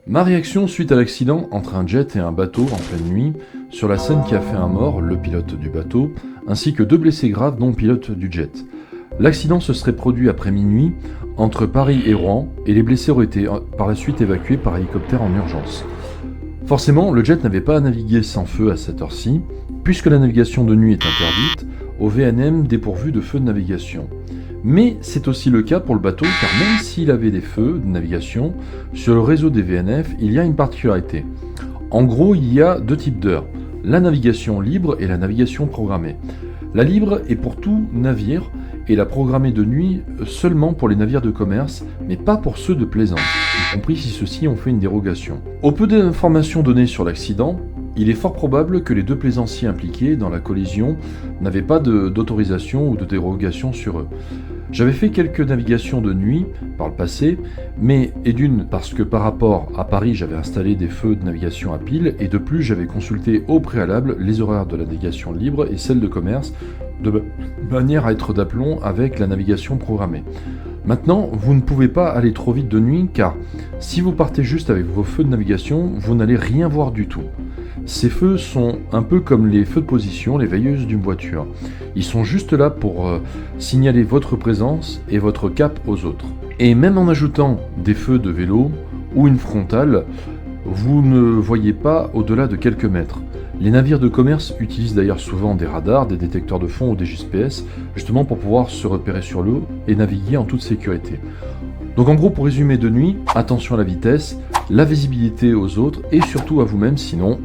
Ma réaction suite à l'accident entre un jet et un bateau en pleine nuit, sur la scène qui a fait un mort, le pilote du bateau, ainsi que 2 blessés graves dont le pilote du jet. L'accident se serait produit après minuit entre Paris et Rouen et les blessés auraient été par la suite évacués par hélicoptère en urgence. Forcément, le jet n'avait pas à naviguer sans feu à cette heure-ci, puisque la navigation de nuit est interdite au VNM dépourvu de feu de navigation. Mais c'est aussi le cas pour le bateau car même s'il avait des feux de navigation, sur le réseau des VNF, il y a une particularité. En gros, il y a 2 types d'heures, la navigation libre et la navigation programmée. La libre est pour tout navire et la programmée de nuit seulement pour les navires de commerce, mais pas pour ceux de plaisance, y compris si ceux-ci ont fait une dérogation. Au peu d'informations données sur l'accident, il est fort probable que les 2 plaisanciers impliqués dans la collision n'avaient pas d'autorisation ou de dérogation sur eux. J'avais fait quelques navigations de nuit par le passé, mais et d'une parce que par rapport à Paris j'avais installé des feux de navigation à pile, et de plus j'avais consulté au préalable les horaires de la navigation libre et celle de commerce, de manière à être d'aplomb avec la navigation programmée. Maintenant, vous ne pouvez pas aller trop vite de nuit car si vous partez juste avec vos feux de navigation, vous n'allez rien voir du tout. Ces feux sont un peu comme les feux de position, les veilleuses d'une voiture. Ils sont juste là pour signaler votre présence et votre cap aux autres. Et même en ajoutant des feux de vélo ou une frontale, vous ne voyez pas au-delà de quelques mètres. Les navires de commerce utilisent d'ailleurs souvent des radars, des détecteurs de fond ou des GPS, justement pour pouvoir se repérer sur l'eau et naviguer en toute sécurité. Donc en gros, pour résumer de nuit, attention à la vitesse, la visibilité aux autres et surtout à vous-même, sinon